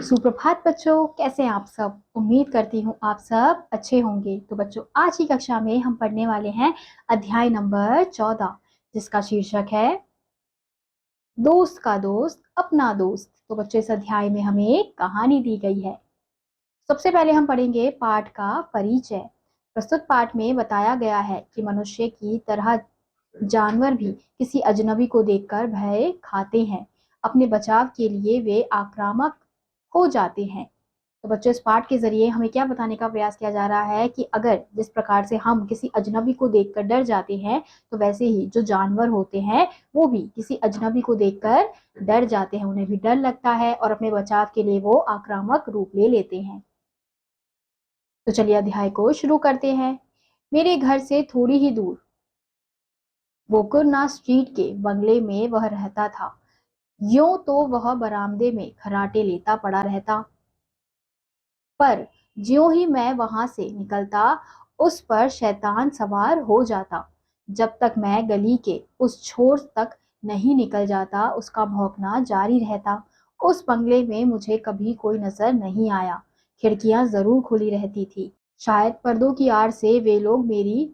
सुप्रभात बच्चों, कैसे हैं आप सब। उम्मीद करती हूँ आप सब अच्छे होंगे। तो बच्चों, आज की कक्षा में हम पढ़ने वाले हैं अध्याय नंबर 14, जिसका शीर्षक है दोस्त का दोस्त अपना दोस्त। तो बच्चों, इस अध्याय में हमें एक कहानी दी गई है। सबसे पहले हम पढ़ेंगे पाठ का परिचय। प्रस्तुत पाठ में बताया गया है कि मनुष्य की तरह जानवर भी किसी अजनबी को देखकर भय खाते हैं। अपने बचाव के लिए वे आक्रामक हो जाते हैं। तो बच्चों, इस पाठ के जरिए हमें क्या बताने का प्रयास किया जा रहा है कि अगर जिस प्रकार से हम किसी अजनबी को देखकर डर जाते हैं, तो वैसे ही जो जानवर होते हैं वो भी किसी अजनबी को देखकर डर जाते हैं। उन्हें भी डर लगता है और अपने बचाव के लिए वो आक्रामक रूप ले लेते हैं। तो चलिए अध्याय को शुरू करते हैं। मेरे घर से थोड़ी ही दूर गोकुरना स्ट्रीट के बंगले में वह रहता था। यूं तो वह बरामदे में खर्राटे लेता पड़ा रहता, पर ज्यों ही मैं वहां से निकलता उस पर शैतान सवार हो जाता। जब तक मैं गली के उस छोर तक नहीं निकल जाता उसका भौंकना जारी रहता। उस बंगले में मुझे कभी कोई नजर नहीं आया। खिड़कियां जरूर खुली रहती थी। शायद पर्दों की आड़ से वे लोग मेरी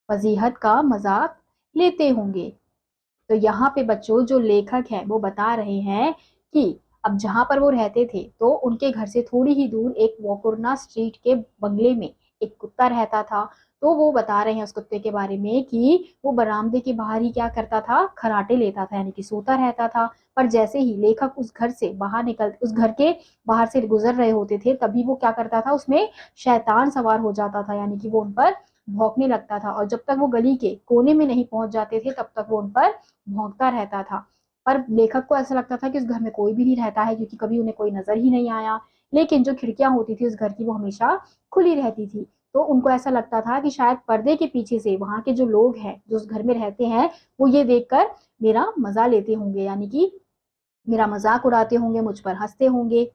फजीहत का मजाक लेते होंगे। तो यहाँ पे बच्चों, जो लेखक हैं वो बता रहे हैं कि अब जहां पर वो रहते थे तो उनके घर से थोड़ी ही दूर एक वोकुरना स्ट्रीट के बंगले में एक कुत्ता रहता था। तो वो बता रहे हैं उस कुत्ते के बारे में कि वो बरामदे के बाहर ही क्या करता था, खराटे लेता था, यानी कि सोता रहता था। पर जैसे ही लेखक उस घर से बाहर निकल उस घर के बाहर से गुजर रहे होते थे, तभी वो क्या करता था, उसमें शैतान सवार हो जाता था, यानी कि वो उन पर भौंकने लगता था। और जब तक वो गली के कोने में नहीं पहुंच जाते थे तब तक वो उन पर भौंकता रहता था। पर लेखक को ऐसा लगता था कि उस घर में कोई भी नहीं रहता है, क्योंकि कभी उन्हें कोई नजर ही नहीं आया। लेकिन जो खिड़कियां होती थी उस घर की वो हमेशा खुली रहती थी। तो उनको ऐसा लगता था कि शायद पर्दे के पीछे से वहां के जो लोग हैं, जो उस घर में रहते हैं, वो ये देखकर मेरा मजा लेते होंगे, यानी कि मेरा मजाक उड़ाते होंगे, मुझ पर हंसते होंगे।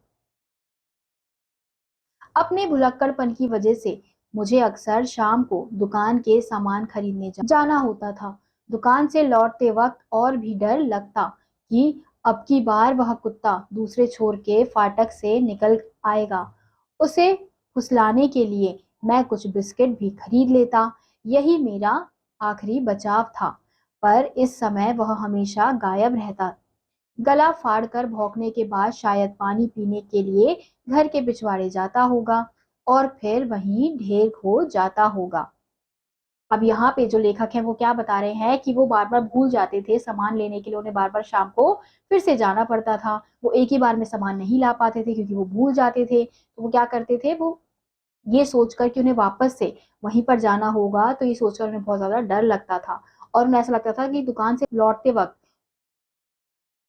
अपने भुलक्कड़पन की वजह से मुझे अक्सर शाम को दुकान के सामान खरीदने जाना होता था। दुकान से लौटते वक्त और भी डर लगता कि अब की बार वह कुत्ता दूसरे छोर के फाटक से निकल आएगा। उसे फुसलाने के लिए मैं कुछ बिस्किट भी खरीद लेता। यही मेरा आखिरी बचाव था। पर इस समय वह हमेशा गायब रहता। गला फाड़कर भौंकने के बाद शायद पानी पीने के लिए घर के पिछवाड़े जाता होगा और फिर वहीं ढेर हो जाता होगा। अब यहाँ पे जो लेखक हैं वो क्या बता रहे हैं कि वो बार बार भूल जाते थे सामान लेने के लिए। उन्हें बार बार शाम को फिर से जाना पड़ता था। वो एक ही बार में सामान नहीं ला पाते थे क्योंकि वो भूल जाते थे। तो वो क्या करते थे, वो ये सोचकर कि उन्हें वापस से वहीं पर जाना होगा, तो ये सोचकर उन्हें बहुत ज्यादा डर लगता था। और उन्हें ऐसा लगता था कि दुकान से लौटते वक्त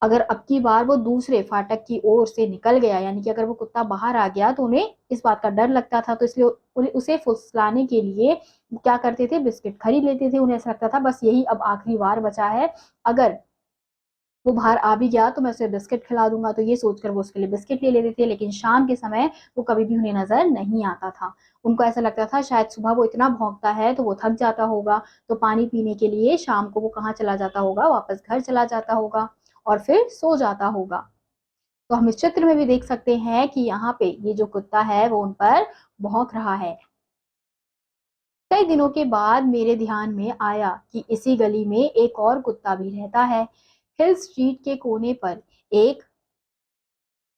अगर अब की बार वो दूसरे फाटक की ओर से निकल गया, यानी कि अगर वो कुत्ता बाहर आ गया, तो उन्हें इस बात का डर लगता था। तो इसलिए उन्हें उसे फुसलाने के लिए क्या करते थे, बिस्किट खरीद लेते थे। उन्हें ऐसा लगता था बस यही अब आखिरी बार बचा है, अगर वो बाहर आ भी गया तो मैं उसे बिस्किट खिला दूंगा। तो ये सोचकर वो उसके लिए बिस्किट ले लेते थे। लेकिन शाम के समय वो कभी भी उन्हें नजर नहीं आता था। उनको ऐसा लगता था शायद सुबह वो इतना भौंकता है तो वो थक जाता होगा, तो पानी पीने के लिए शाम को वो कहाँ चला जाता होगा, वापस घर चला जाता होगा और फिर सो जाता होगा। तो हम इस चित्र में भी देख सकते हैं कि यहाँ पे ये जो कुत्ता है वो उन पर भौंक रहा है। कई दिनों के बाद मेरे ध्यान में आया कि इसी गली में एक और कुत्ता भी रहता है। हिल स्ट्रीट के कोने पर एक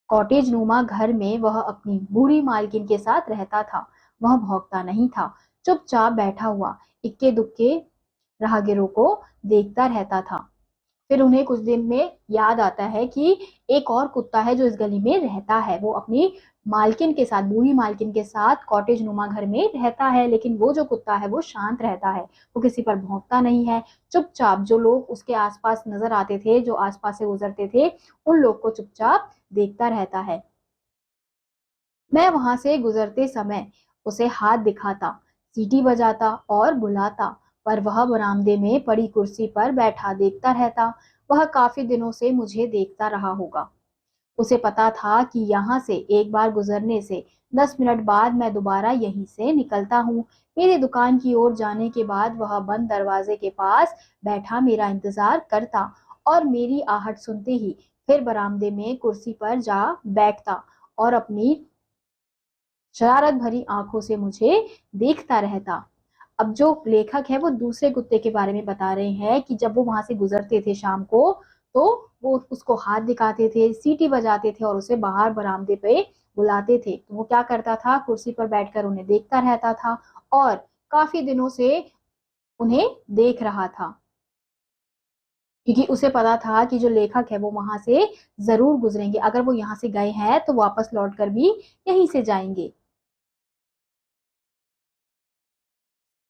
कॉटेज नुमा घर में वह अपनी बूढ़ी मालकिन के साथ रहता था। वह भौंकता नहीं था, चुपचाप बैठा हुआ इक्के दुक्के राहगीरों को देखता रहता था। फिर उन्हें कुछ दिन में याद आता है कि एक और कुत्ता है जो इस गली में रहता है। वो अपनी मालकिन के साथ, बूढ़ी मालकिन के साथ कॉटेज नुमा घर में रहता है। लेकिन वो जो कुत्ता है वो शांत रहता है, वो किसी पर भौंकता नहीं है। चुपचाप जो लोग उसके आसपास नजर आते थे, जो आसपास से गुजरते थे, उन लोग को चुपचाप देखता रहता है। मैं वहां से गुजरते समय उसे हाथ दिखाता, सीटी बजाता और बुलाता, पर वह बरामदे में पड़ी कुर्सी पर बैठा देखता रहता। वह काफी दिनों से मुझे देखता रहा होगा। उसे पता था कि यहाँ से एक बार गुजरने से 10 मिनट बाद मैं दोबारा यहीं से निकलता हूँ। मेरी दुकान की ओर जाने के बाद वह बंद दरवाजे के पास बैठा मेरा इंतजार करता और मेरी आहट सुनते ही फिर बरामदे में कुर्सी पर जा बैठता और अपनी शरारत भरी आंखों से मुझे देखता रहता। अब जो लेखक है वो दूसरे कुत्ते के बारे में बता रहे हैं कि जब वो वहां से गुजरते थे शाम को, तो वो उसको हाथ दिखाते थे, सीटी बजाते थे और उसे बाहर बरामदे पे बुलाते थे। तो वो क्या करता था, कुर्सी पर बैठकर उन्हें देखता रहता था और काफी दिनों से उन्हें देख रहा था, क्योंकि उसे पता था कि जो लेखक है वो वहां से जरूर गुजरेंगे। अगर वो यहाँ से गए हैं तो वापस लौटकर भी यहीं से जाएंगे।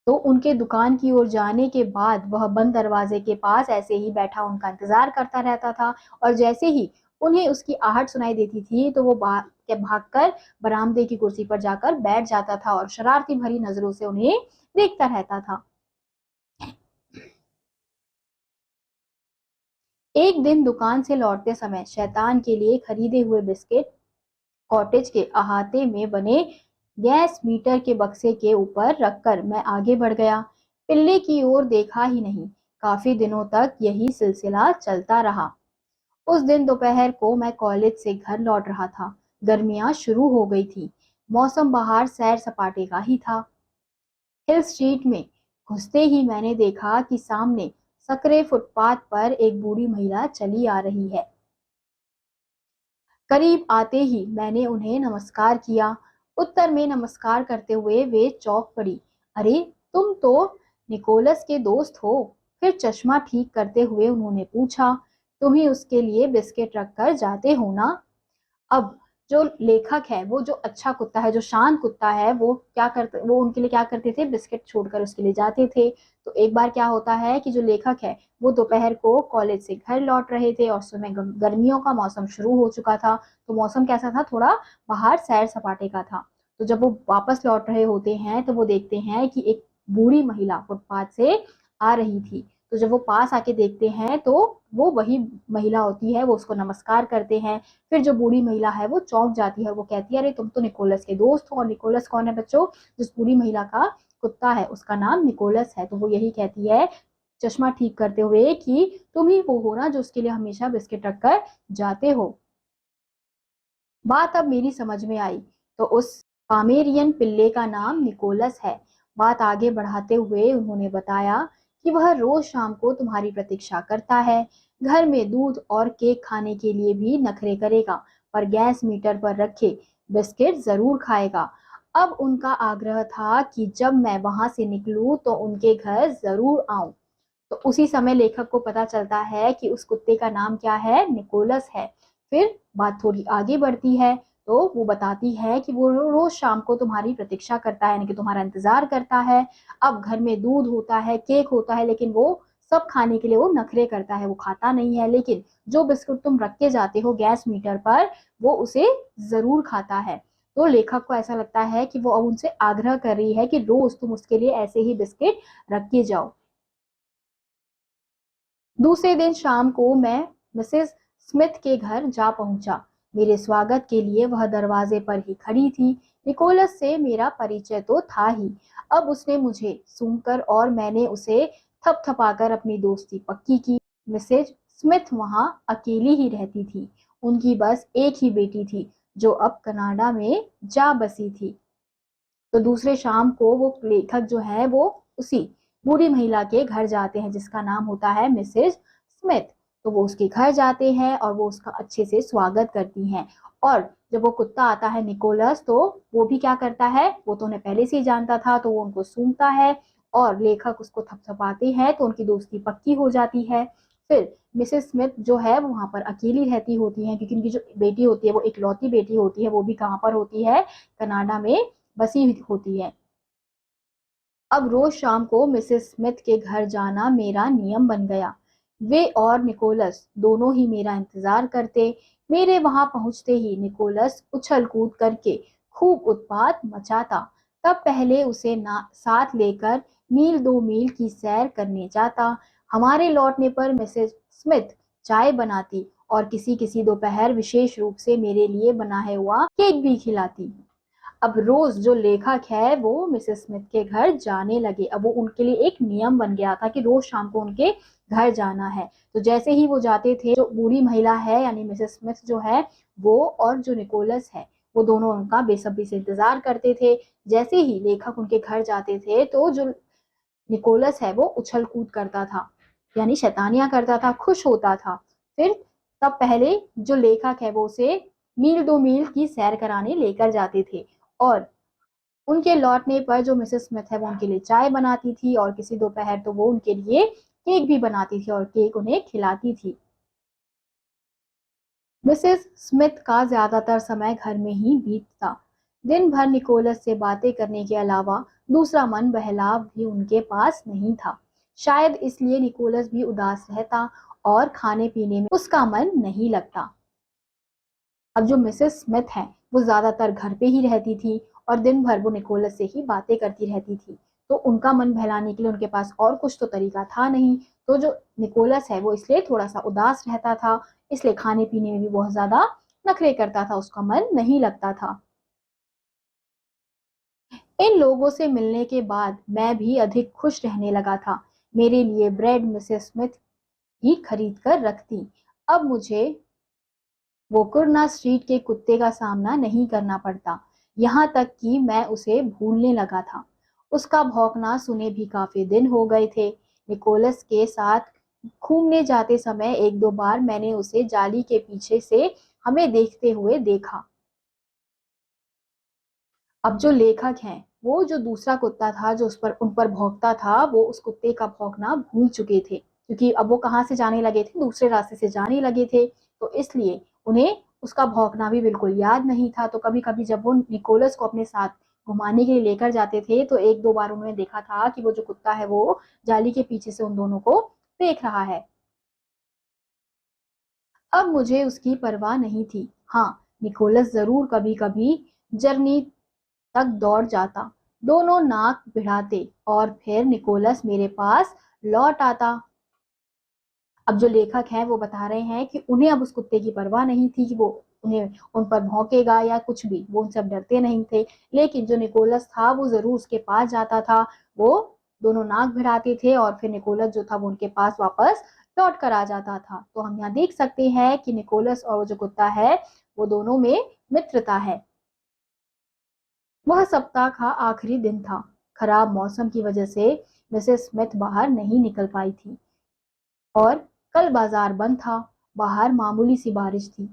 तो उनके दुकान की ओर जाने के बाद वह बंद दरवाजे के पास ऐसे ही बैठा उनका इंतजार करता रहता था। और जैसे ही उन्हें उसकी आहट सुनाई देती थी तो वो भागकर बरामदे की कुर्सी पर जाकर बैठ जाता था और शरारती भरी नजरों से उन्हें देखता रहता था। एक दिन दुकान से लौटते समय शैतान के लिए खरीदे हुए बिस्किट कॉटेज के अहाते में बने गैस मीटर के बक्से के ऊपर रखकर मैं आगे बढ़ गया। पिल्ले की ओर देखा ही नहीं। काफी दिनों तक यही सिलसिला चलता रहा। उस दिन दोपहर को मैं कॉलेज से घर लौट रहा था। गर्मियां शुरू हो गई थी। मौसम बाहर सैर सपाटे का ही था। हिल स्ट्रीट में घुसते ही मैंने देखा कि सामने सकरे फुटपाथ पर एक बूढ़ी महिला चली आ रही है। करीब आते ही मैंने उन्हें नमस्कार किया। उत्तर में नमस्कार करते हुए वे चौंक पड़ी। अरे, तुम तो निकोलस के दोस्त हो। फिर चश्मा ठीक करते हुए उन्होंने पूछा, तुम ही उसके लिए बिस्किट रखकर जाते हो ना? अब जो लेखक है, वो जो अच्छा कुत्ता है, जो शांत कुत्ता है, वो उनके लिए क्या करते थे, बिस्किट छोड़कर उसके लिए जाते थे। तो एक बार क्या होता है कि जो लेखक है वो दोपहर को कॉलेज से घर लौट रहे थे और समय गर्मियों का मौसम शुरू हो चुका था। तो मौसम कैसा था, थोड़ा बाहर सैर सपाटे का था। तो जब वो वापस लौट रहे होते हैं तो वो देखते हैं कि एक बूढ़ी महिला फुटपाथ से आ रही थी। तो जब वो पास आके देखते हैं तो वो वही महिला होती है। वो उसको नमस्कार करते हैं। फिर जो बूढ़ी महिला है वो चौंक जाती है। वो कहती है, अरे तुम तो निकोलस के दोस्त हो। और निकोलस कौन है बच्चों? जिस बूढ़ी महिला का कुत्ता है उसका नाम निकोलस है। तो वो यही कहती है चश्मा ठीक करते हुए कि तुम ही वो हो ना जो उसके लिए हमेशा बिस्किट रखकर जाते हो। बात अब मेरी समझ में आई। तो उस पामेरियन पिल्ले का नाम निकोलस है। बात आगे बढ़ाते हुए उन्होंने बताया कि वह रोज शाम को तुम्हारी प्रतीक्षा करता है। घर में दूध और केक खाने के लिए भी नखरे करेगा, पर गैस मीटर पर रखे बिस्किट जरूर खाएगा। अब उनका आग्रह था कि जब मैं वहां से निकलूं तो उनके घर जरूर आऊं। तो उसी समय लेखक को पता चलता है कि उस कुत्ते का नाम क्या है, निकोलस है। फिर बात थोड़ी आगे बढ़ती है। तो वो बताती है कि वो रोज शाम को तुम्हारी प्रतीक्षा करता है, यानी कि तुम्हारा इंतजार करता है। अब घर में दूध होता है, केक होता है, लेकिन वो सब खाने के लिए वो नखरे करता है, वो खाता नहीं है। लेकिन जो बिस्कुट तुम रख के जाते हो गैस मीटर पर, वो उसे जरूर खाता है। तो लेखक को ऐसा लगता है कि वो अब उनसे आग्रह कर रही है कि रोज तुम उसके लिए ऐसे ही बिस्किट रख के जाओ। दूसरे दिन शाम को मैं मिसेस स्मिथ के घर जा पहुंचा। मेरे स्वागत के लिए वह दरवाजे पर ही खड़ी थी। निकोलस से मेरा परिचय तो था ही। अब उसने मुझे सूंघकर और मैंने उसे थपथपाकर अपनी दोस्ती पक्की की। मिसेज स्मिथ वहां अकेली ही रहती थी। उनकी बस एक ही बेटी थी जो अब कनाडा में जा बसी थी। तो दूसरे शाम को वो लेखक जो है वो उसी बूढ़ी महिला के घर जाते हैं जिसका नाम होता है मिसेज स्मिथ। तो वो उसके घर जाते हैं और वो उसका अच्छे से स्वागत करती हैं। और जब वो कुत्ता आता है निकोलस, तो वो भी क्या करता है, वो तो उन्हें पहले से ही जानता था, तो वो उनको सूंघता है और लेखक उसको थपथपाते हैं तो उनकी दोस्ती पक्की हो जाती है। फिर मिसेस स्मिथ जो है वो वहां पर अकेली रहती होती हैं, क्योंकि उनकी जो बेटी होती है वो इकलौती बेटी होती है, वो भी कहाँ पर होती है, कनाडा में बसी होती है। अब रोज शाम को मिसेस स्मिथ के घर जाना मेरा नियम बन गया। वे और निकोलस दोनों ही मेरा इंतजार करते। मेरे वहां पहुंचते ही निकोलस उछल कूद करके खूब उत्पात मचाता। तब पहले उसे ना साथ लेकर मील 2 मील की सैर करने जाता। हमारे लौटने पर मिसेस स्मिथ चाय बनाती और किसी किसी दोपहर विशेष रूप से मेरे लिए बनाया हुआ केक भी खिलाती। अब रोज जो लेखक है वो मिसेस स्मिथ के घर जाने लगे। अब वो उनके लिए एक नियम बन गया था कि रोज शाम को उनके घर जाना है। तो जैसे ही वो जाते थे, जो बूढ़ी महिला है यानी मिसेस स्मिथ जो है, वो और जो निकोलस है वो दोनों उनका बेसब्री से इंतजार करते थे। जैसे ही लेखक उनके घर जाते थे तो जो निकोलस है वो उछल कूद करता था, यानी शैतानियां करता था, खुश होता था। फिर तब पहले जो लेखक है वो उसे मील 2 मील की सैर कराने लेकर जाते थे, और उनके लौटने पर जो मिसेस स्मिथ है वो उनके लिए चाय बनाती थी, और किसी दोपहर तो वो उनके लिए केक भी बनाती थी और केक उन्हें खिलाती थी। मिसेस स्मिथ का ज्यादातर समय घर में ही बीतता। दिन भर निकोलस से बातें करने के अलावा दूसरा मन बहलाव भी उनके पास नहीं था। शायद इसलिए निकोलस भी उदास रहता और खाने पीने में उसका मन नहीं लगता। अब जो मिसेस स्मिथ है वो ज्यादातर घर पे ही रहती थी और दिन भर वो निकोलस से ही बातें करती रहती थी, तो उनका मन बहलाने के लिए उनके पास और कुछ तो तरीका था नहीं। तो जो निकोलस है वो इसलिए थोड़ा सा उदास रहता था, इसलिए खाने पीने में भी बहुत ज्यादा नखरे करता था, उसका मन नहीं लगता था। इन लोगों से मिलने के बाद मैं भी अधिक खुश रहने लगा था। मेरे लिए ब्रेड मिसेस स्मिथ ही खरीद कर रखती। अब मुझे वोकुरना स्ट्रीट के कुत्ते का सामना नहीं करना पड़ता, यहाँ तक कि मैं उसे भूलने लगा था। उसका भौंकना सुने भी काफी दिन हो गए थे। निकोलस के साथ घूमने जाते समय एक दो बार मैंने उसे जाली के पीछे से हमें देखते हुए देखा। अब जो लेखक हैं वो जो दूसरा कुत्ता था जो उन पर भौंकता था, वो उस कुत्ते का भौंकना भूल चुके थे, क्योंकि अब वो कहाँ से जाने लगे थे, दूसरे रास्ते से जाने लगे थे। तो इसलिए उन्हें उसका भौंकना भी बिल्कुल याद नहीं था। तो कभी कभी जब वो निकोलस को अपने साथ घुमाने के लिए लेकर जाते थे तो एक दो बार उन्होंने देखा था कि वो जो कुत्ता है वो जाली के पीछे से उन दोनों को देख रहा है। अब मुझे उसकी परवाह नहीं थी। हाँ, निकोलस जरूर कभी कभी जर्नी तक दौड़ जाता, दोनों नाक भिड़ाते, और फिर निकोलस मेरे पास लौट आता। अब जो लेखक हैं वो बता रहे हैं कि उन्हें अब उस कुत्ते की परवाह नहीं थी कि वो उन्हें उन पर भौंकेगा या कुछ भी, वो उनसे अब डरते नहीं थे। लेकिन जो निकोलस था वो जरूर उसके पास जाता था, वो दोनों नाक भिड़ाते थे और फिर निकोलस जो था वो उनके पास वापस लौट कर आ जाता था। तो हम यहाँ देख सकते हैं कि निकोलस और वो जो कुत्ता है वो दोनों में मित्रता है। वह सप्ताह का आखिरी दिन था। खराब मौसम की वजह से मिसेस स्मिथ बाहर नहीं निकल पाई थी और कल बाजार बंद था। बाहर मामूली सी बारिश थी।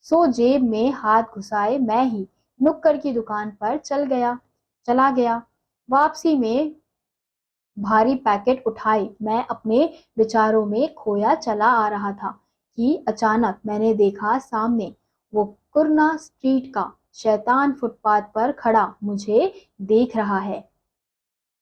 सो जेब में हाथ घुसाए मैं ही नुक्कड़ की दुकान पर चला गया। वापसी में भारी पैकेट उठाए मैं अपने विचारों में खोया चला आ रहा था कि अचानक मैंने देखा सामने वो कुरना स्ट्रीट का शैतान फुटपाथ पर खड़ा मुझे देख रहा है।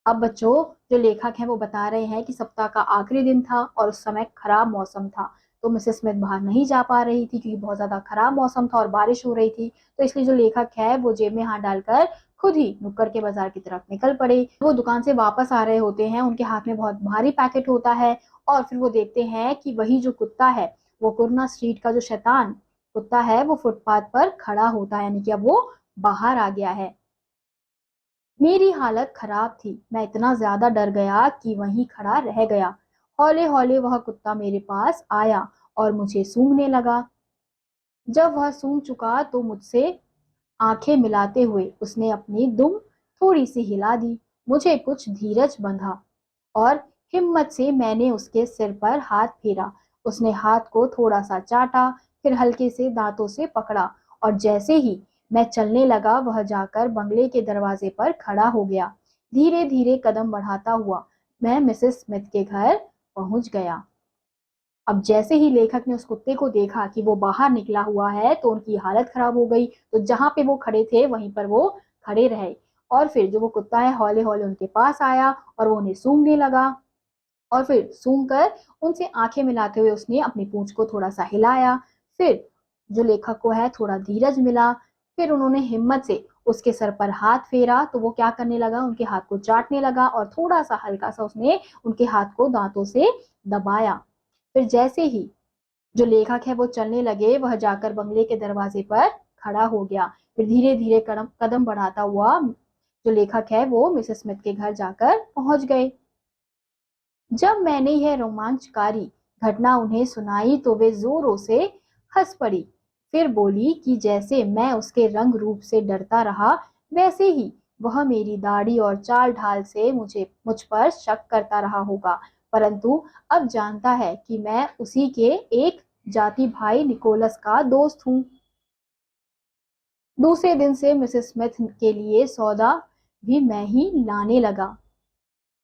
अब बच्चों, जो लेखक हैं वो बता रहे हैं कि सप्ताह का आखिरी दिन था और उस समय खराब मौसम था, तो मिसेस स्मिथ बाहर नहीं जा पा रही थी क्योंकि बहुत ज्यादा खराब मौसम था और बारिश हो रही थी। तो इसलिए जो लेखक है वो जेब में हाथ डालकर खुद ही नुक्कड़ के बाजार की तरफ निकल पड़े। वो दुकान से वापस आ रहे होते हैं, उनके हाथ में बहुत भारी पैकेट होता है, और फिर वो देखते हैं कि वही जो कुत्ता है, वो कुरना स्ट्रीट का जो शैतान कुत्ता है वो फुटपाथ पर खड़ा होता है, यानी कि अब वो बाहर आ गया है। मेरी हालत खराब थी। मैं इतना ज्यादा डर गया कि वहीं खड़ा रह गया। हौले हौले वह कुत्ता मेरे पास आया और मुझे सूंघने लगा। जब वह सूंघ चुका तो मुझसे आंखें मिलाते हुए उसने अपनी दुम थोड़ी सी हिला दी। मुझे कुछ धीरज बंधा और हिम्मत से मैंने उसके सिर पर हाथ फेरा। उसने हाथ को थोड़ा सा चाटा, फिर हल्के से दांतों से पकड़ा, और जैसे ही मैं चलने लगा वह जाकर बंगले के दरवाजे पर खड़ा हो गया। धीरे धीरे कदम बढ़ाता हुआ मैं मिसेस स्मिथ के घर पहुंच गया। अब जैसे ही लेखक ने उस कुत्ते को देखा कि वो बाहर निकला हुआ है तो उनकी हालत खराब हो गई। तो जहां पे वो खड़े थे वहीं पर वो खड़े रहे, और फिर जो वो कुत्ता है हौले हौले उनके पास आया और वो उन्हें सूंघने लगा, और फिर सूंघ कर उनसे आंखें मिलाते हुए उसने अपनी पूंछ को थोड़ा सा हिलाया। फिर जो लेखक को है थोड़ा धीरज मिला, फिर उन्होंने हिम्मत से उसके सर पर हाथ फेरा तो वो क्या करने लगा, उनके हाथ को चाटने लगा और थोड़ा सा हल्का सा उसने उनके हाथ को दांतों से दबाया। फिर जैसे ही जो लेखक है वो चलने लगे, वह जाकर बंगले के दरवाजे पर खड़ा हो गया। फिर धीरे धीरे कदम कदम बढ़ाता हुआ जो लेखक है वो मिसेस स्मिथ के घर जाकर पहुंच गए। जब मैंने यह रोमांचकारी घटना उन्हें सुनाई तो वे जोरों से हंस पड़ी। फिर बोली कि जैसे मैं उसके रंग रूप से डरता रहा, वैसे ही वह मेरी दाढ़ी और चाल ढाल से मुझ पर शक करता रहा होगा, परंतु अब जानता है कि मैं उसी के एक जाति भाई निकोलस का दोस्त हूँ। दूसरे दिन से मिसेस स्मिथ के लिए सौदा भी मैं ही लाने लगा,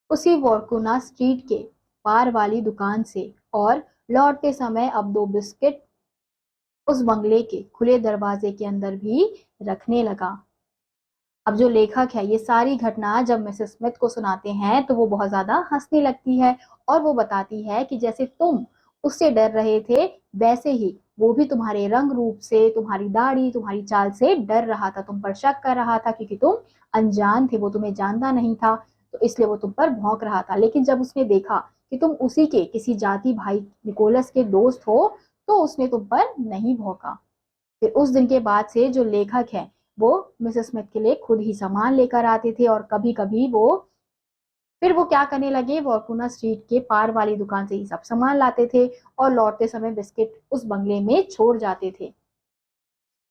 उसी वॉर्कुना स्ट्रीट के पार वाली दुकान से, और लौटते समय अब 2 बिस्किट उस बंगले के खुले दरवाजे के अंदर भी रखने लगा। अब जो लेखक है ये सारी घटना जब मिसेस स्मिथ को सुनाते हैं तो वो बहुत ज्यादा हंसने लगती है, और वो बताती है कि जैसे तुम उससे डर रहे थे, वैसे ही वो भी तुम्हारे रंग रूप से, तुम्हारी दाढ़ी, तुम्हारी चाल से डर रहा था, तुम पर शक कर रहा था, क्योंकि तुम अनजान थे, वो तुम्हें जानता नहीं था, तो इसलिए वो तुम पर भौंक रहा था। लेकिन जब उसने देखा कि तुम उसी के किसी जाति भाई निकोलस के दोस्त हो, तो उसने तुम पर नहीं भौंका। फिर उस दिन के बाद से जो लेखक है वो मिसेस स्मिथ के लिए खुद ही सामान लेकर आते थे, और कभी कभी वो क्या करने लगे, वॉर्कुना स्ट्रीट के पार वाली दुकान से ही सब सामान लाते थे, और लौटते समय बिस्किट उस बंगले में छोड़ जाते थे।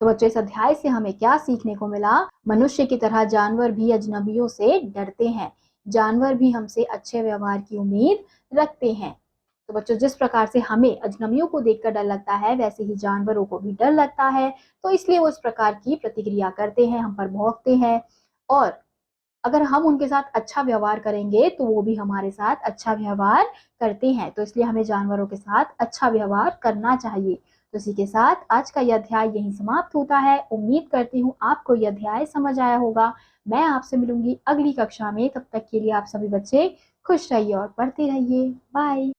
तो बच्चों, इस अध्याय से हमें क्या सीखने को मिला? मनुष्य की तरह जानवर भी अजनबियों से डरते हैं, जानवर भी हमसे अच्छे व्यवहार की उम्मीद रखते हैं। तो बच्चों, जिस प्रकार से हमें अजनबियों को देखकर डर लगता है, वैसे ही जानवरों को भी डर लगता है, तो इसलिए वो इस प्रकार की प्रतिक्रिया करते हैं, हम पर भौंकते हैं, और अगर हम उनके साथ अच्छा व्यवहार करेंगे तो वो भी हमारे साथ अच्छा व्यवहार करते हैं। तो इसलिए हमें जानवरों के साथ अच्छा व्यवहार करना चाहिए। तो इसी के साथ आज का यह अध्याय यहीं समाप्त होता है। उम्मीद करती हूँ आपको यह अध्याय समझ आया होगा। मैं आपसे मिलूंगी अगली कक्षा में, तब तक के लिए आप सभी बच्चे खुश रहिए और पढ़ते रहिए। बाय।